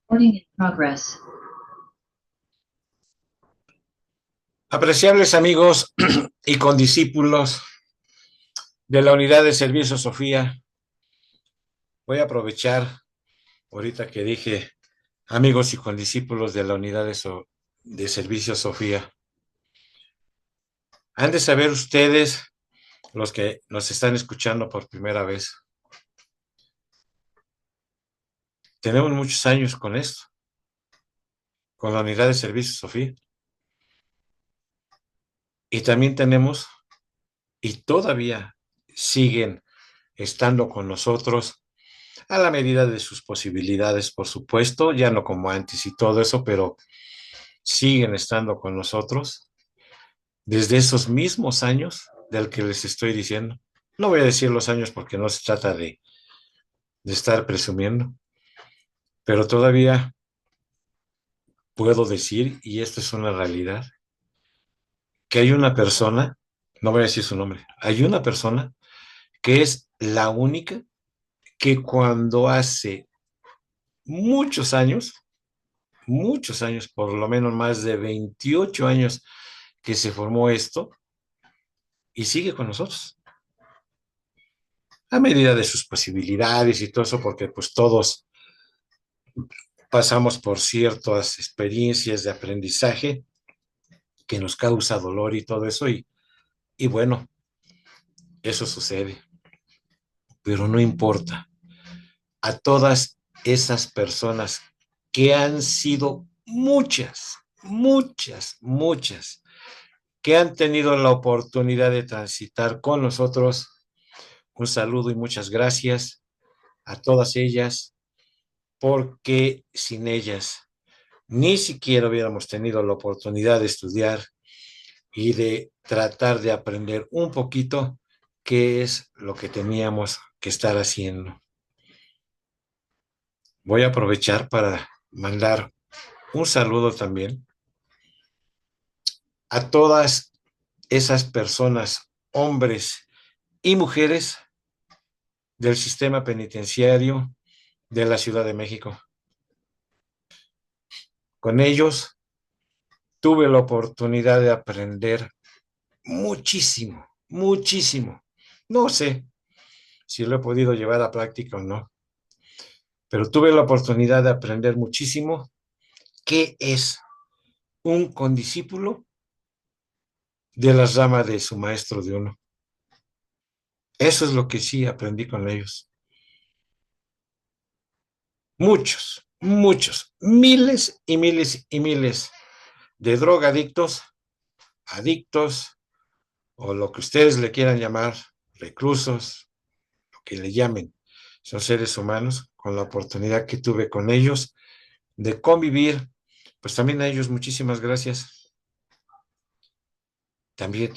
Recording in progress. Apreciables amigos y condiscípulos de la unidad de servicio Sofía, voy a aprovechar ahorita que dije amigos y condiscípulos de la unidad de servicio Sofía. Han de saber ustedes, los que nos están escuchando por primera vez, tenemos muchos años con esto, con la unidad de servicio Sofía, y también tenemos, y todavía siguen estando con nosotros a la medida de sus posibilidades, por supuesto, ya no como antes y todo eso, pero siguen estando con nosotros desde esos mismos años del que les estoy diciendo. No voy a decir los años porque no se trata de estar presumiendo, pero todavía puedo decir, y esto es una realidad, que hay una persona, no voy a decir su nombre, hay una persona que es la única que cuando hace muchos años, por lo menos más de 28 años que se formó esto, y sigue con nosotros, a medida de sus posibilidades y todo eso, porque pues todos pasamos por ciertas experiencias de aprendizaje que nos causa dolor y todo eso, y bueno, eso sucede, pero no importa. A todas esas personas que han sido muchas, que han tenido la oportunidad de transitar con nosotros, un saludo y muchas gracias a todas ellas, porque sin ellas ni siquiera hubiéramos tenido la oportunidad de estudiar y de tratar de aprender un poquito qué es lo que teníamos que estar haciendo. Voy a aprovechar para mandar un saludo también a todas esas personas, hombres y mujeres del sistema penitenciario de la Ciudad de México. Con ellos tuve la oportunidad de aprender muchísimo. No sé si lo he podido llevar a práctica o no, pero tuve la oportunidad de aprender muchísimo qué es un condiscípulo de las ramas de su maestro de uno. Eso es lo que sí aprendí con ellos. Miles y miles de drogadictos, adictos, o lo que ustedes le quieran llamar, reclusos, lo que le llamen, son seres humanos, con la oportunidad que tuve con ellos de convivir, pues también a ellos muchísimas gracias. También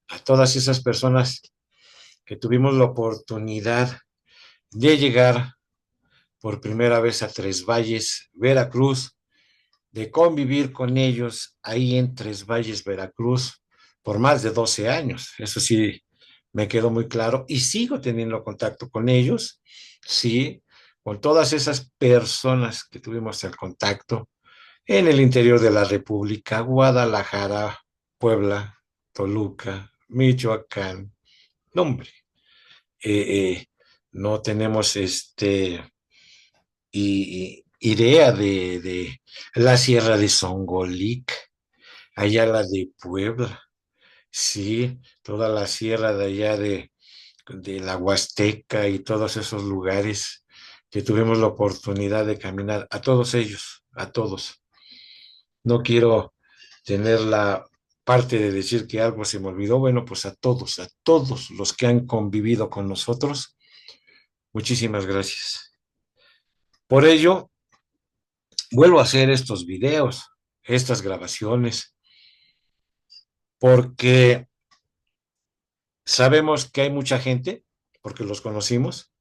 a todas esas personas que tuvimos la oportunidad de llegar por primera vez a Tres Valles, Veracruz, de convivir con ellos ahí en Tres Valles, Veracruz, por más de 12 años. Eso sí, me quedó muy claro y sigo teniendo contacto con ellos, sí, con todas esas personas que tuvimos el contacto en el interior de la República, Guadalajara, Puebla, Toluca, Michoacán. No, hombre, no tenemos idea de la Sierra de Songolic, allá la de Puebla, sí, toda la sierra de allá de la Huasteca y todos esos lugares que tuvimos la oportunidad de caminar, a todos ellos, a todos. No quiero tener la parte de decir que algo se me olvidó. Bueno, pues a todos los que han convivido con nosotros, muchísimas gracias. Por ello, vuelvo a hacer estos videos, estas grabaciones, porque sabemos que hay mucha gente, porque los conocimos,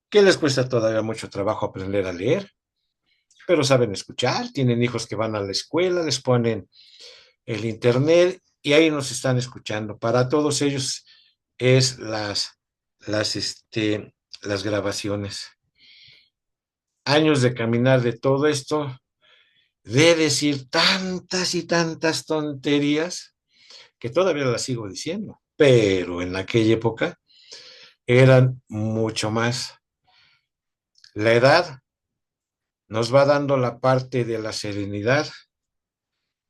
que les cuesta todavía mucho trabajo aprender a leer, pero saben escuchar, tienen hijos que van a la escuela, les ponen el internet y ahí nos están escuchando. Para todos ellos es las, las grabaciones. años de caminar de todo esto, de decir tantas y tantas tonterías que todavía las sigo diciendo, pero en aquella época eran mucho más. La edad nos va dando la parte de la serenidad,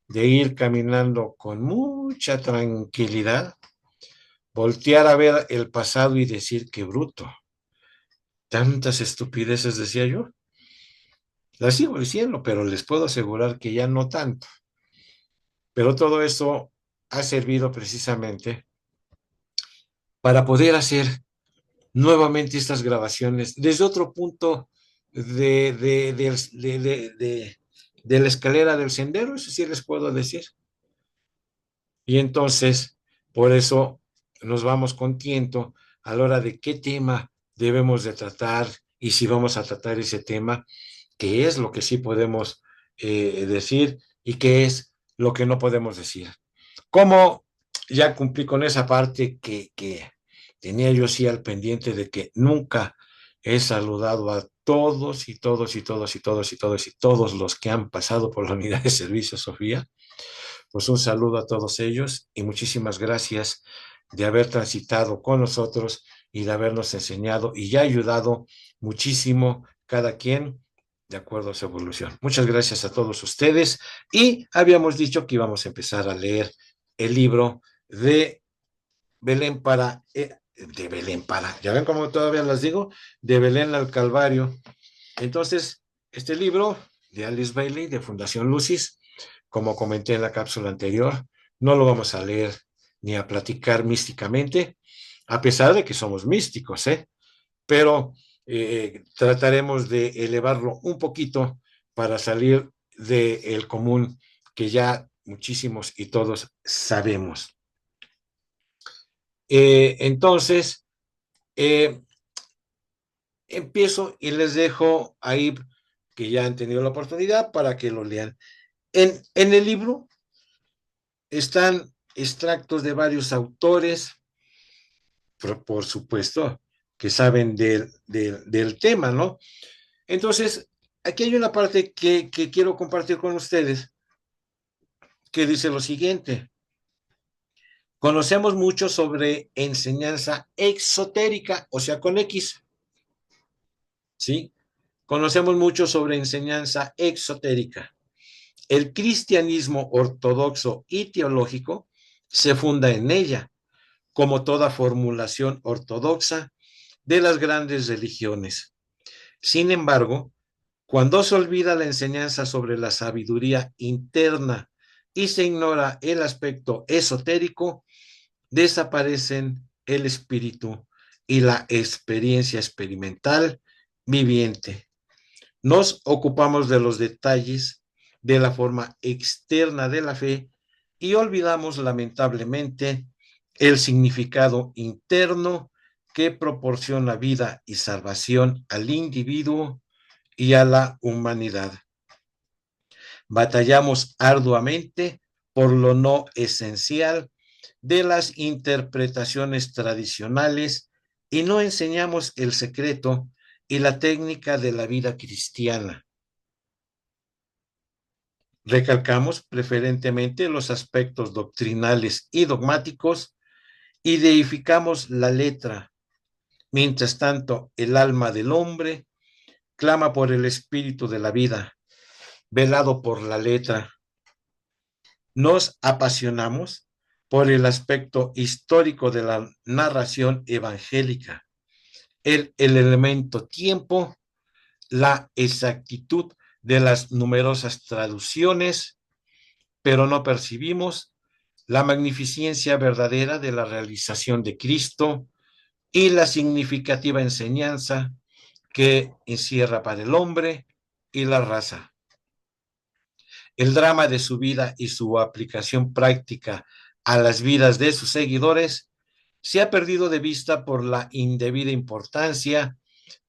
de ir caminando con mucha tranquilidad, voltear a ver el pasado y decir qué bruto. Tantas estupideces decía yo. Las sigo diciendo, pero les puedo asegurar que ya no tanto. Pero todo eso ha servido precisamente para poder hacer nuevamente estas grabaciones desde otro punto de la escalera del sendero, eso sí les puedo decir. Y entonces, por eso nos vamos con tiento a la hora de qué tema debemos de tratar y si vamos a tratar ese tema, qué es lo que sí podemos decir y qué es lo que no podemos decir. Como ya cumplí con esa parte que tenía yo sí al pendiente de que nunca he saludado a todos y todos y todos y todos y todos y todos los que han pasado por la unidad de servicio, Sofía. Pues un saludo a todos ellos y muchísimas gracias de haber transitado con nosotros y de habernos enseñado y ya ayudado muchísimo cada quien de acuerdo a su evolución. Muchas gracias a todos ustedes y habíamos dicho que íbamos a empezar a leer el libro de Belén de Belén para, ya ven cómo todavía las digo, de Belén al Calvario. Entonces, este libro de Alice Bailey, de Fundación Lucis, como comenté en la cápsula anterior, no lo vamos a leer ni a platicar místicamente, a pesar de que somos místicos, ¿eh? Pero trataremos de elevarlo un poquito para salir del común que ya muchísimos y todos sabemos. Entonces, eh, empiezo y les dejo ahí que ya han tenido la oportunidad para que lo lean. En el libro están extractos de varios autores, por supuesto, que saben del tema, ¿no? Entonces, aquí hay una parte que quiero compartir con ustedes que dice lo siguiente. Conocemos mucho sobre enseñanza exotérica, o sea, con X, ¿sí? Conocemos mucho sobre enseñanza exotérica. El cristianismo ortodoxo y teológico se funda en ella, como toda formulación ortodoxa de las grandes religiones. Sin embargo, cuando se olvida la enseñanza sobre la sabiduría interna y se ignora el aspecto esotérico, desaparecen el espíritu y la experiencia experimental viviente. Nos ocupamos de los detalles de la forma externa de la fe y olvidamos lamentablemente el significado interno que proporciona vida y salvación al individuo y a la humanidad. Batallamos arduamente por lo no esencial de las interpretaciones tradicionales y no enseñamos el secreto y la técnica de la vida cristiana. Recalcamos preferentemente los aspectos doctrinales y dogmáticos y deificamos la letra. Mientras tanto, el alma del hombre clama por el espíritu de la vida, velado por la letra. Nos apasionamos por el aspecto histórico de la narración evangélica, el elemento tiempo, la exactitud de las numerosas traducciones, pero no percibimos la magnificencia verdadera de la realización de Cristo y la significativa enseñanza que encierra para el hombre y la raza. El drama de su vida y su aplicación práctica a las vidas de sus seguidores se ha perdido de vista por la indebida importancia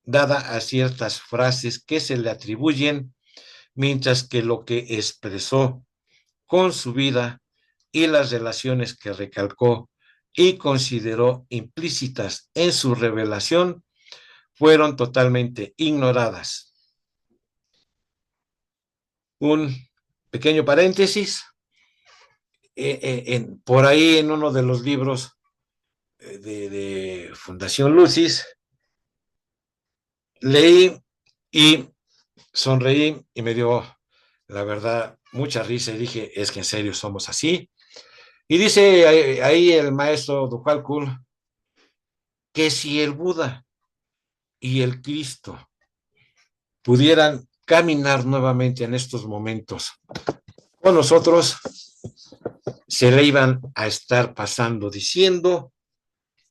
dada a ciertas frases que se le atribuyen, mientras que lo que expresó con su vida y las relaciones que recalcó y consideró implícitas en su revelación fueron totalmente ignoradas. Un pequeño paréntesis, por ahí en uno de los libros de Fundación Lucis, leí y sonreí y me dio, la verdad, mucha risa y dije, es que en serio somos así. Y dice ahí el maestro Duhalkul que si el Buda y el Cristo pudieran caminar nuevamente en estos momentos con nosotros, se le iban a estar pasando diciendo,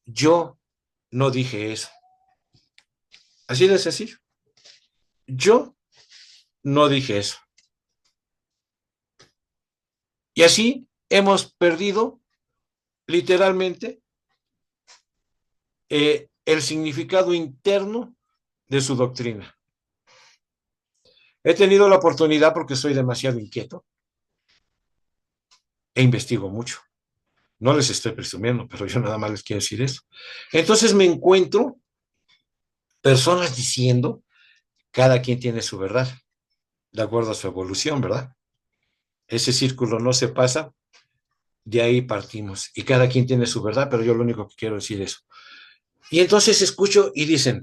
yo no dije eso. Así de sencillo. Yo no dije eso. Y así hemos perdido literalmente el significado interno de su doctrina. He tenido la oportunidad, porque soy demasiado inquieto, e investigo mucho. No les estoy presumiendo, pero yo nada más les quiero decir eso. Entonces me encuentro personas diciendo, cada quien tiene su verdad, de acuerdo a su evolución, ¿verdad? Ese círculo no se pasa, de ahí partimos. Y cada quien tiene su verdad, pero yo lo único que quiero decir es eso. Y entonces escucho y dicen,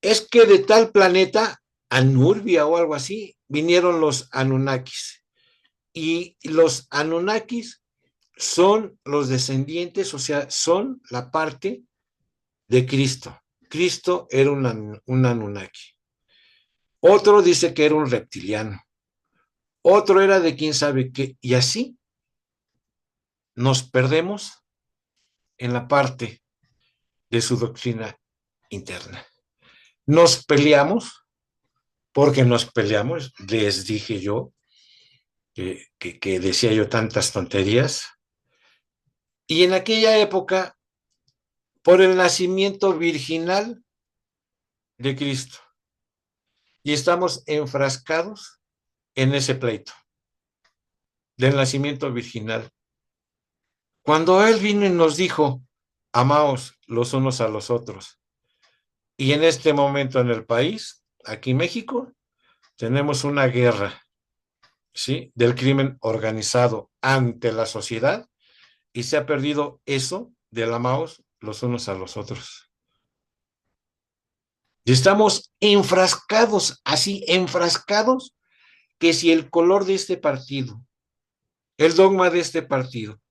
es que de tal planeta, Anurbia o algo así, vinieron los Anunnakis. Y los Anunnakis son los descendientes, o sea, son la parte de Cristo. Cristo era un Anunnaki. Otro dice que era un reptiliano. Otro era de quién sabe qué. Y así nos perdemos en la parte de su doctrina interna. Nos peleamos, porque nos peleamos, les dije yo, que decía yo tantas tonterías, y en aquella época, por el nacimiento virginal de Cristo, y estamos enfrascados en ese pleito del nacimiento virginal. Cuando Él vino y nos dijo, amaos los unos a los otros, y en este momento en el país, aquí en México, tenemos una guerra, ¿sí?, del crimen organizado ante la sociedad, y se ha perdido eso del amaos los unos a los otros. Y estamos enfrascados, así enfrascados, que si el color de este partido, el dogma de este partido,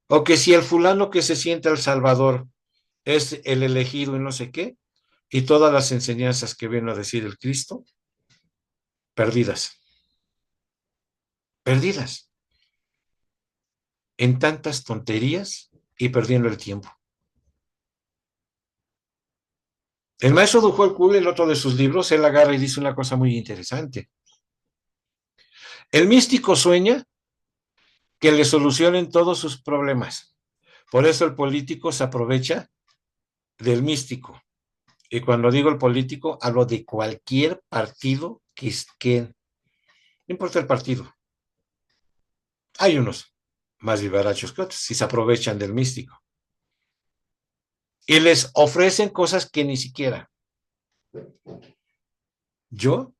o que si el fulano que se siente al Salvador es el elegido y no sé qué, y todas las enseñanzas que vino a decir el Cristo, perdidas, perdidas en tantas tonterías y perdiendo el tiempo. El maestro Duhalkul, en otro de sus libros, él agarra y dice una cosa muy interesante. El místico sueña que le solucionen todos sus problemas. Por eso el político se aprovecha del místico. Y cuando digo el político, hablo de cualquier partido que no importa el partido. Hay unos más vivarachos que otros, si se aprovechan del místico. Y les ofrecen cosas que ni siquiera. Yo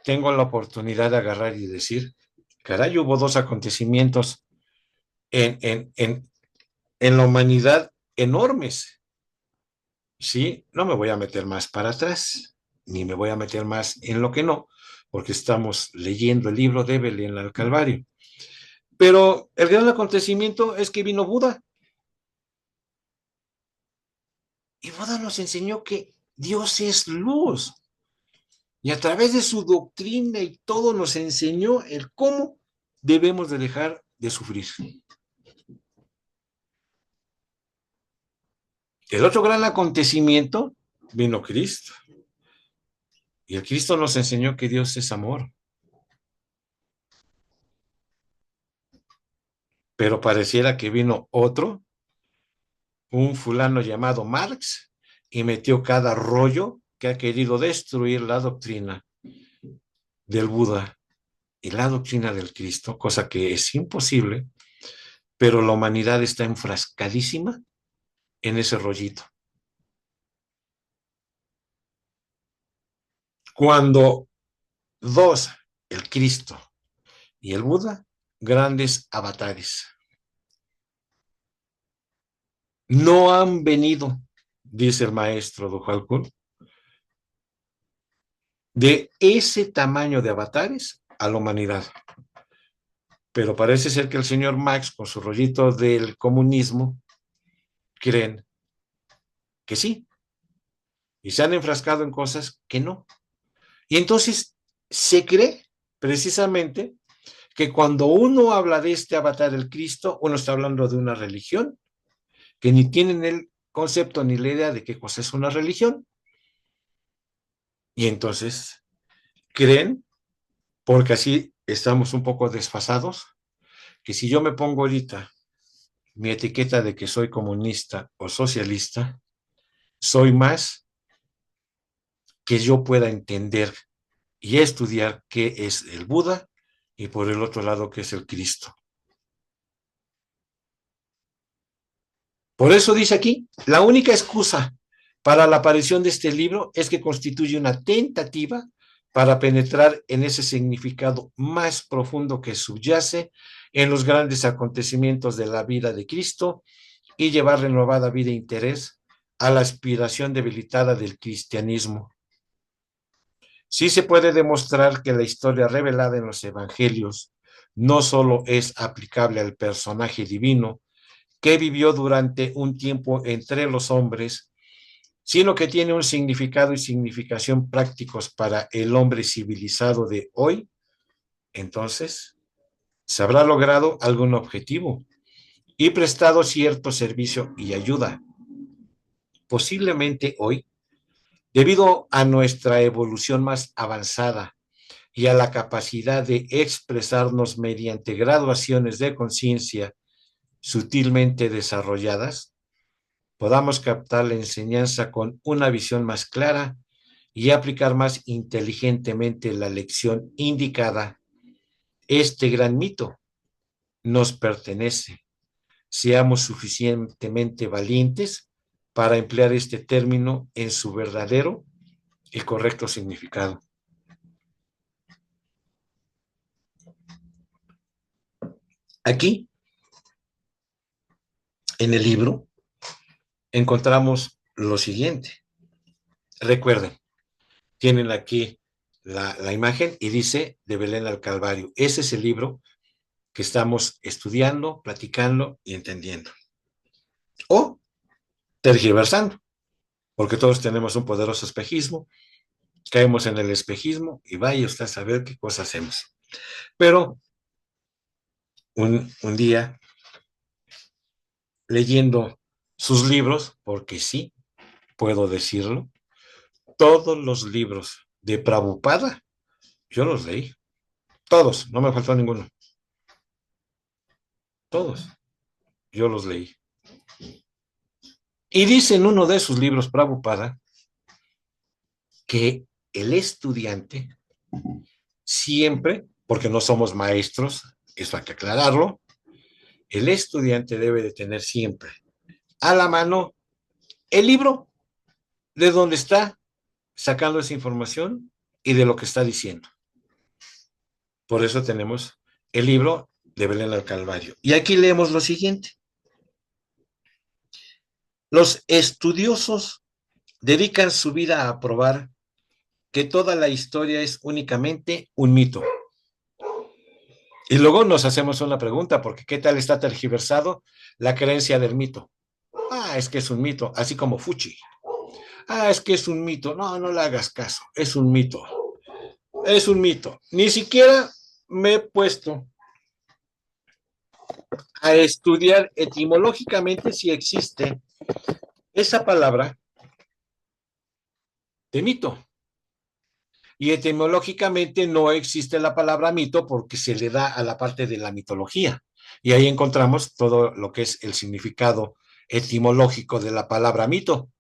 tengo la oportunidad de agarrar y decir, caray, hubo dos acontecimientos en la humanidad enormes. Sí, no me voy a meter más para atrás, ni me voy a meter más en lo que no, porque estamos leyendo el libro de Belén al Calvario. Pero el gran acontecimiento es que vino Buda, y Buda nos enseñó que Dios es luz, y a través de su doctrina y todo nos enseñó el cómo debemos de dejar de sufrir. El otro gran acontecimiento vino Cristo, y el Cristo nos enseñó que Dios es amor. Pero pareciera que vino otro, un fulano llamado Marx, y metió cada rollo que ha querido destruir la doctrina del Buda y la doctrina del Cristo, cosa que es imposible, pero la humanidad está enfrascadísima en ese rollito. Cuando Dos, el Cristo y el Buda, grandes avatares. No han venido, dice el maestro Dojalkul, de ese tamaño de avatares a la humanidad. Pero parece ser que el señor Marx, con su rollito del comunismo, creen que sí, y se han enfrascado en cosas que no. Y entonces se cree precisamente que cuando uno habla de este avatar del Cristo, uno está hablando de una religión, que ni tienen el concepto ni la idea de qué cosa es una religión. Y entonces creen, porque así estamos un poco desfasados, que si yo me pongo ahorita mi etiqueta de que soy comunista o socialista, soy más que yo pueda entender y estudiar qué es el Buda y por el otro lado qué es el Cristo. Por eso dice aquí, la única excusa para la aparición de este libro es que constituye una tentativa para penetrar en ese significado más profundo que subyace en los grandes acontecimientos de la vida de Cristo y llevar renovada vida e interés a la aspiración debilitada del cristianismo. Sí se puede demostrar que la historia revelada en los evangelios no solo es aplicable al personaje divino que vivió durante un tiempo entre los hombres, sino que tiene un significado y significación prácticos para el hombre civilizado de hoy. Entonces, se habrá logrado algún objetivo y prestado cierto servicio y ayuda. Posiblemente hoy, debido a nuestra evolución más avanzada y a la capacidad de expresarnos mediante graduaciones de conciencia sutilmente desarrolladas, podamos captar la enseñanza con una visión más clara y aplicar más inteligentemente la lección indicada. Este gran mito nos pertenece. Seamos suficientemente valientes para emplear este término en su verdadero y correcto significado. Aquí, en el libro, encontramos lo siguiente. Recuerden, tienen aquí la imagen y dice de Belén al Calvario. Ese es el libro que estamos estudiando, platicando y entendiendo. O tergiversando, porque todos tenemos un poderoso espejismo, caemos en el espejismo y vaya usted a saber qué cosa hacemos. Pero un día, leyendo sus libros, porque sí, puedo decirlo, todos los libros de Prabhupada, yo los leí, todos, no me faltó ninguno, todos, yo los leí. Y dice en uno de sus libros, Prabhupada, que el estudiante siempre, porque no somos maestros, eso hay que aclararlo, el estudiante debe de tener siempre a la mano el libro de donde está sacando esa información y de lo que está diciendo. Por eso tenemos el libro de Belén al Calvario. Y aquí leemos lo siguiente. Los estudiosos dedican su vida a probar que toda la historia es únicamente un mito. Y luego nos hacemos una pregunta, porque ¿qué tal está tergiversado la creencia del mito? Ah, es que es un mito, así como Fuchi. Ah, es que es un mito. No, no le hagas caso, es un mito. Es un mito. Ni siquiera me he puesto a estudiar etimológicamente si existe esa palabra de mito. Y etimológicamente no existe la palabra mito porque se le da a la parte de la mitología. Y ahí encontramos todo lo que es el significado etimológico de la palabra mito.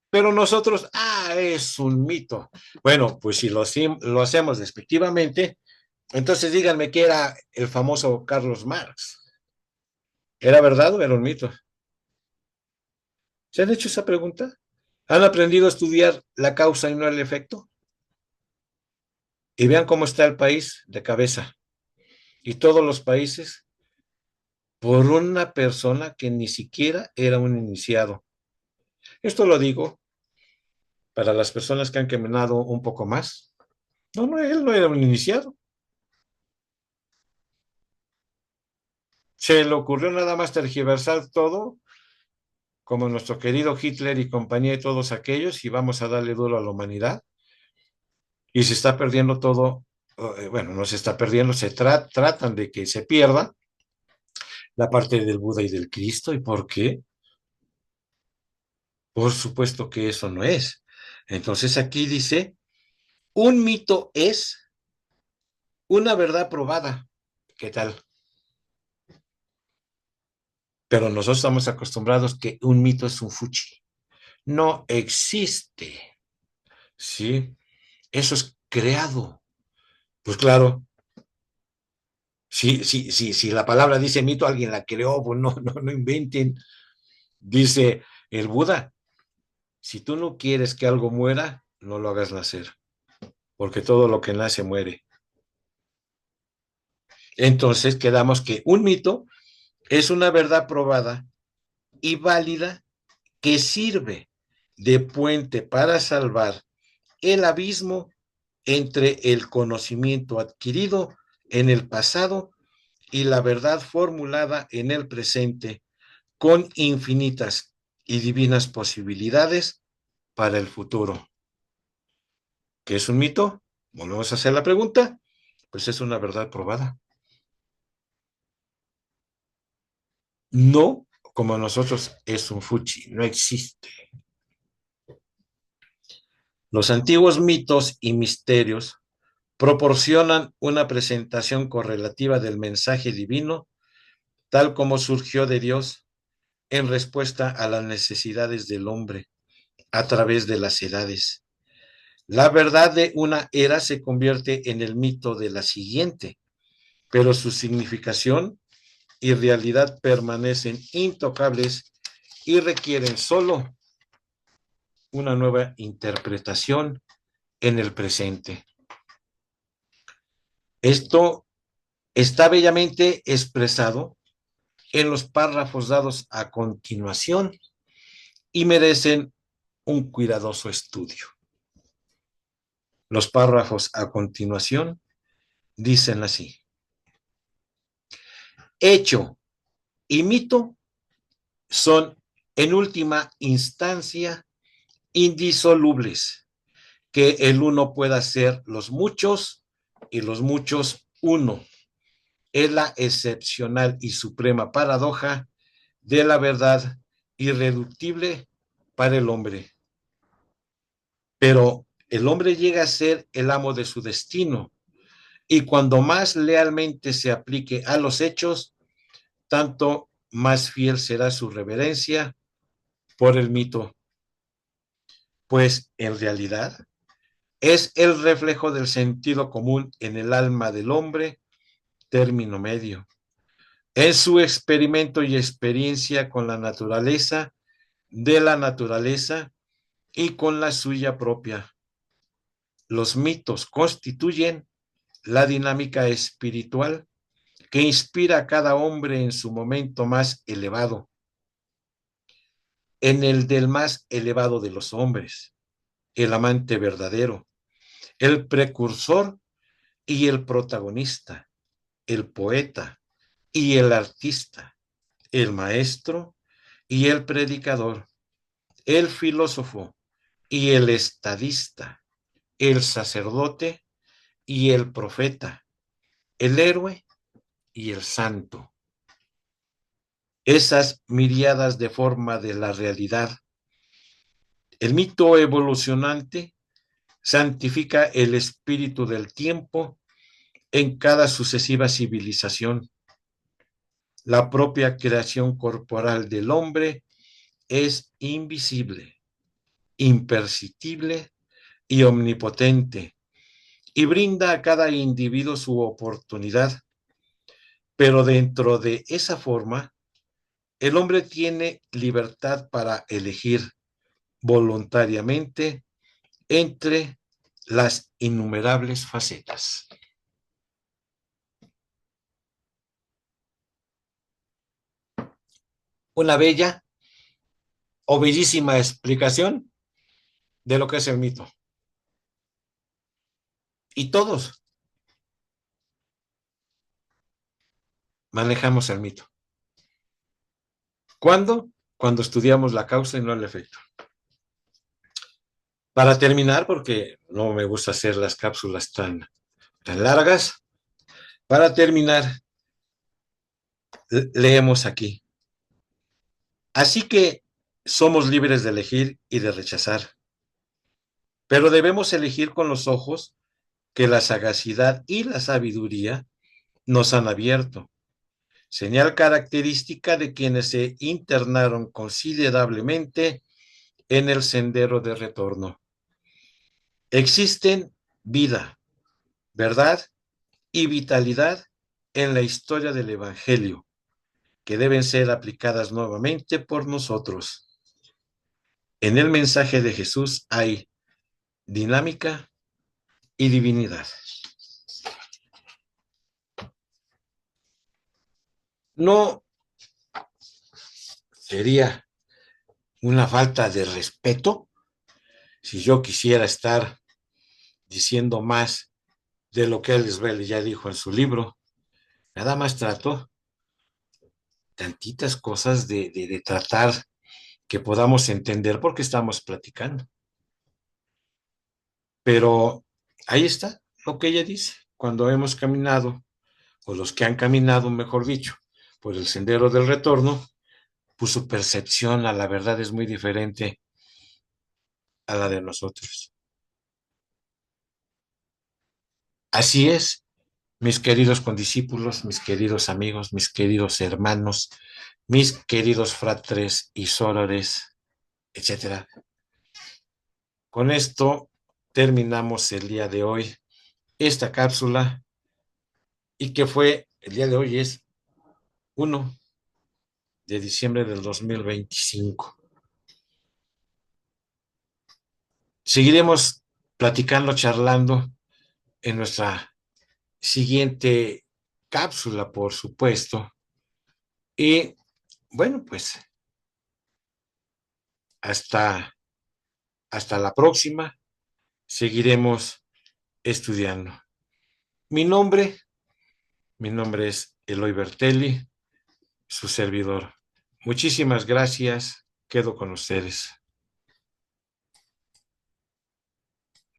Pero nosotros, es un mito. Bueno, pues si lo hacemos despectivamente, entonces díganme qué era el famoso Carlos Marx. ¿Era verdad o era un mito? ¿Se han hecho esa pregunta? ¿Han aprendido a estudiar la causa y no el efecto? Y vean cómo está el país de cabeza. Y todos los países por una persona que ni siquiera era un iniciado. Esto lo digo para las personas que han caminado un poco más. No, no, él no era un iniciado. Se le ocurrió nada más tergiversar todo, como nuestro querido Hitler y compañía y todos aquellos, y vamos a darle duro a la humanidad. Y se está perdiendo todo, bueno, no se está perdiendo, tratan de que se pierda la parte del Buda y del Cristo. ¿Y por qué? Por supuesto que eso no es. Entonces aquí dice, un mito es una verdad probada. ¿Qué tal? Pero nosotros estamos acostumbrados que un mito es un fuchi. No existe. ¿Sí? Eso es creado. Pues claro, si la palabra dice mito, alguien la creó, pues no inventen. Dice el Buda, si tú no quieres que algo muera, no lo hagas nacer, porque todo lo que nace muere. Entonces quedamos que un mito es una verdad probada y válida que sirve de puente para salvar el abismo entre el conocimiento adquirido en el pasado y la verdad formulada en el presente, con infinitas y divinas posibilidades para el futuro. ¿Qué es un mito? Volvemos a hacer la pregunta. Pues es una verdad probada. No, como nosotros, es un fuchi, no existe. Los antiguos mitos y misterios proporcionan una presentación correlativa del mensaje divino, tal como surgió de Dios en respuesta a las necesidades del hombre a través de las edades. La verdad de una era se convierte en el mito de la siguiente, pero su significación y realidad permanecen intocables y requieren solo una nueva interpretación en el presente. Esto está bellamente expresado en los párrafos dados a continuación y merecen un cuidadoso estudio. Los párrafos a continuación dicen así: hecho y mito son, en última instancia, indisolubles, que el uno pueda ser los muchos y los muchos uno. Es la excepcional y suprema paradoja de la verdad irreductible para el hombre. Pero el hombre llega a ser el amo de su destino, y cuando más lealmente se aplique a los hechos, tanto más fiel será su reverencia por el mito, pues en realidad es el reflejo del sentido común en el alma del hombre, término medio, en su experimento y experiencia con la naturaleza, de la naturaleza y con la suya propia. Los mitos constituyen la dinámica espiritual que inspira a cada hombre en su momento más elevado, en el del más elevado de los hombres, el amante verdadero, el precursor y el protagonista, el poeta y el artista, el maestro y el predicador, el filósofo y el estadista, el sacerdote y el profeta, el héroe y el santo. Esas miriadas de forma de la realidad. El mito evolucionante santifica el espíritu del tiempo en cada sucesiva civilización. La propia creación corporal del hombre es invisible, imperceptible y omnipotente, y brinda a cada individuo su oportunidad. Pero dentro de esa forma, el hombre tiene libertad para elegir voluntariamente entre las innumerables facetas. Una bella o bellísima explicación de lo que es el mito. Y todos manejamos el mito. ¿Cuándo? Cuando estudiamos la causa y no el efecto. Para terminar, porque no me gusta hacer las cápsulas tan largas, para terminar, leemos aquí. Así que somos libres de elegir y de rechazar, pero debemos elegir con los ojos que la sagacidad y la sabiduría nos han abierto, señal característica de quienes se internaron considerablemente en el sendero de retorno. Existen vida, verdad y vitalidad en la historia del Evangelio, que deben ser aplicadas nuevamente por nosotros. En el mensaje de Jesús hay dinámica y divinidad. No sería una falta de respeto si yo quisiera estar diciendo más de lo que Elizabeth ya dijo en su libro. Nada más trato tantitas cosas de tratar que podamos entender porque estamos platicando. Pero ahí está lo que ella dice. Cuando hemos caminado, o los que han caminado, mejor dicho, por el sendero del retorno, pues su percepción a la verdad es muy diferente a la de nosotros. Así es, mis queridos condiscípulos, mis queridos amigos, mis queridos hermanos, mis queridos fratres y sorores, etcétera. Con esto terminamos el día de hoy esta cápsula y que fue, el día de hoy es 1 de diciembre del 2025. Seguiremos platicando, charlando en nuestra siguiente cápsula, por supuesto. Y bueno, pues hasta, hasta la próxima. Seguiremos estudiando. Mi nombre, mi nombre es Eloy Bertelli, su servidor. Muchísimas gracias. Quedo con ustedes.